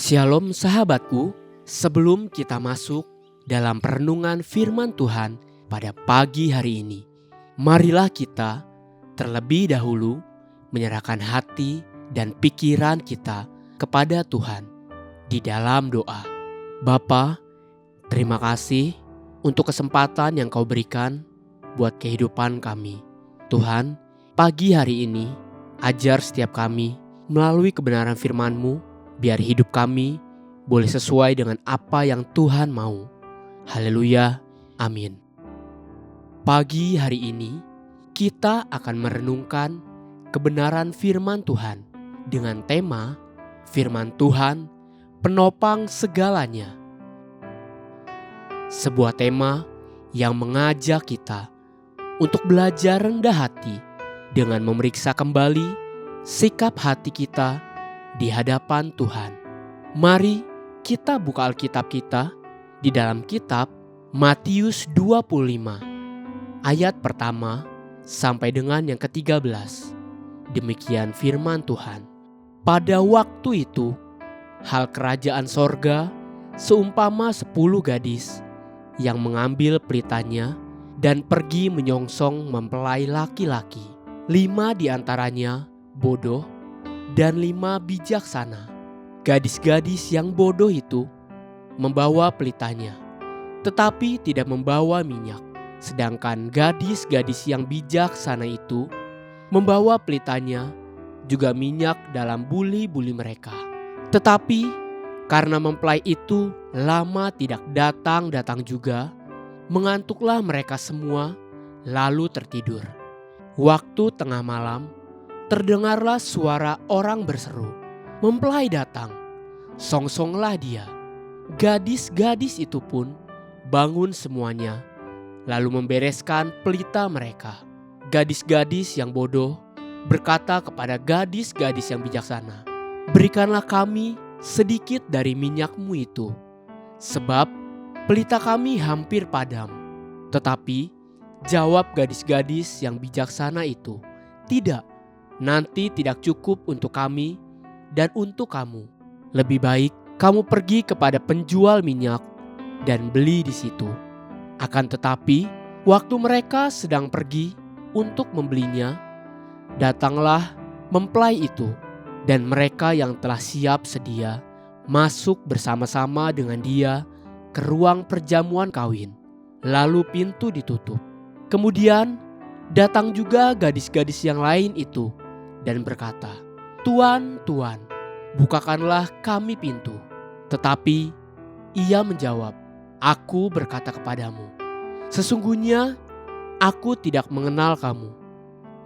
Shalom sahabatku, sebelum kita masuk dalam perenungan firman Tuhan pada pagi hari ini, marilah kita terlebih dahulu menyerahkan hati dan pikiran kita kepada Tuhan di dalam doa. Bapa, terima kasih untuk kesempatan yang Kau berikan buat kehidupan kami. Tuhan, pagi hari ini ajar setiap kami melalui kebenaran firman-Mu, biar hidup kami boleh sesuai dengan apa yang Tuhan mau. Haleluya, amin. Pagi hari ini kita akan merenungkan kebenaran firman Tuhan dengan tema Firman Tuhan penopang segalanya. Sebuah tema yang mengajak kita untuk belajar rendah hati dengan memeriksa kembali sikap hati kita di hadapan Tuhan. Mari kita buka Alkitab kita di dalam kitab Matius 25 ayat pertama sampai dengan yang ke-13. Demikian firman Tuhan. Pada waktu itu, hal kerajaan sorga seumpama 10 gadis yang mengambil pelitanya dan pergi menyongsong mempelai laki-laki. 5 diantaranya bodoh dan 5 bijaksana. Gadis-gadis yang bodoh itu membawa pelitanya, tetapi tidak membawa minyak. Sedangkan gadis-gadis yang bijaksana itu membawa pelitanya, juga minyak dalam buli-buli mereka. Tetapi karena mempelai itu lama tidak datang juga, mengantuklah mereka semua lalu tertidur. Waktu tengah malam, terdengarlah suara orang berseru, "Mempelai datang, songsonglah dia." Gadis-gadis itu pun bangun semuanya, lalu membereskan pelita mereka. Gadis-gadis yang bodoh berkata kepada gadis-gadis yang bijaksana, "Berikanlah kami sedikit dari minyakmu itu, sebab pelita kami hampir padam." Tetapi jawab gadis-gadis yang bijaksana itu, "Tidak, nanti tidak cukup untuk kami dan untuk kamu. Lebih baik kamu pergi kepada penjual minyak dan beli di situ." Akan tetapi, waktu mereka sedang pergi untuk membelinya, datanglah mempelai itu, dan mereka yang telah siap sedia masuk bersama-sama dengan dia ke ruang perjamuan kawin. Lalu pintu ditutup. Kemudian datang juga gadis-gadis yang lain itu dan berkata, "Tuan, Tuan, bukakanlah kami pintu." Tetapi ia menjawab, "Aku berkata kepadamu, sesungguhnya aku tidak mengenal kamu.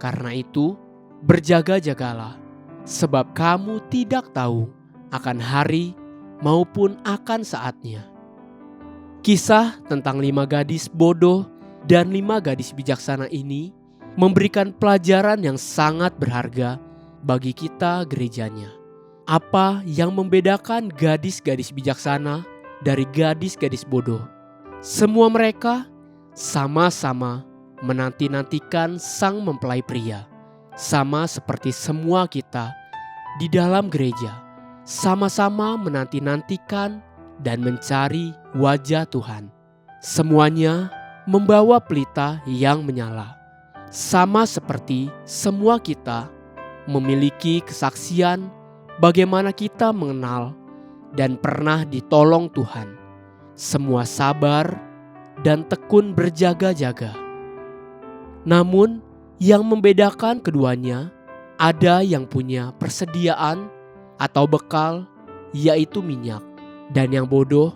Karena itu berjaga-jagalah, sebab kamu tidak tahu akan hari maupun akan saatnya." Kisah tentang 5 gadis bodoh dan 5 gadis bijaksana ini memberikan pelajaran yang sangat berharga bagi kita gerejanya. Apa yang membedakan gadis-gadis bijaksana dari gadis-gadis bodoh? Semua mereka sama-sama menanti-nantikan sang mempelai pria. Sama seperti semua kita di dalam gereja, sama-sama menanti-nantikan dan mencari wajah Tuhan. Semuanya membawa pelita yang menyala. Sama seperti semua kita memiliki kesaksian bagaimana kita mengenal dan pernah ditolong Tuhan. Semua sabar dan tekun berjaga-jaga. Namun yang membedakan keduanya, ada yang punya persediaan atau bekal, yaitu minyak, dan yang bodoh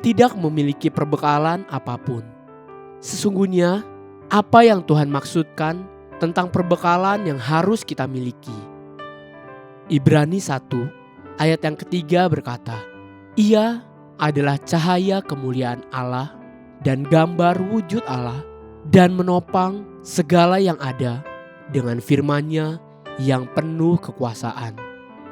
tidak memiliki perbekalan apapun. Sesungguhnya apa yang Tuhan maksudkan tentang perbekalan yang harus kita miliki? Ibrani 1 ayat yang ketiga berkata, "Ia adalah cahaya kemuliaan Allah dan gambar wujud Allah, dan menopang segala yang ada dengan firman-Nya yang penuh kekuasaan."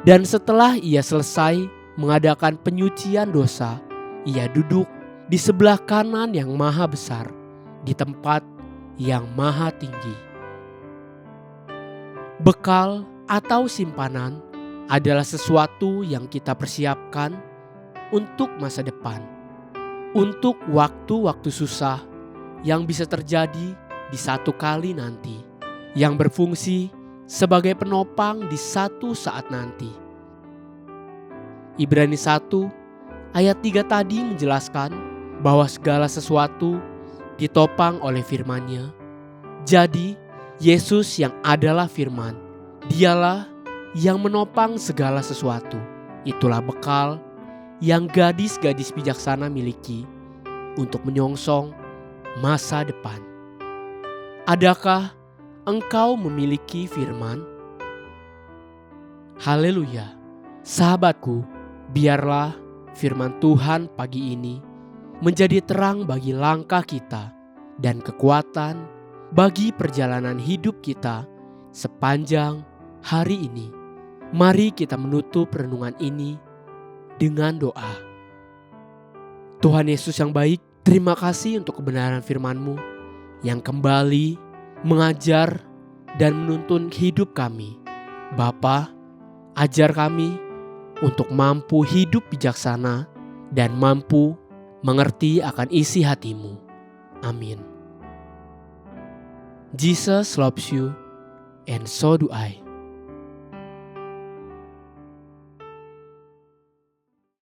Dan setelah ia selesai mengadakan penyucian dosa, ia duduk di sebelah kanan yang maha besar, di tempat yang maha tinggi. Bekal atau simpanan adalah sesuatu yang kita persiapkan untuk masa depan, untuk waktu-waktu susah yang bisa terjadi di satu kali nanti, yang berfungsi sebagai penopang di satu saat nanti. Ibrani 1 ayat 3 tadi menjelaskan bahwa segala sesuatu ditopang oleh firman-Nya. Jadi Yesus yang adalah firman, Dialah yang menopang segala sesuatu. Itulah bekal yang gadis-gadis bijaksana miliki untuk menyongsong masa depan. Adakah engkau memiliki firman? Haleluya. Sahabatku, biarlah firman Tuhan pagi ini menjadi terang bagi langkah kita dan kekuatan bagi perjalanan hidup kita sepanjang hari ini. Mari kita menutup renungan ini dengan doa. Tuhan Yesus yang baik, terima kasih untuk kebenaran firman-Mu yang kembali mengajar dan menuntun hidup kami. Bapa, ajar kami untuk mampu hidup bijaksana dan mampu mengerti akan isi hati-Mu. Amin. Jesus loves you and so do I.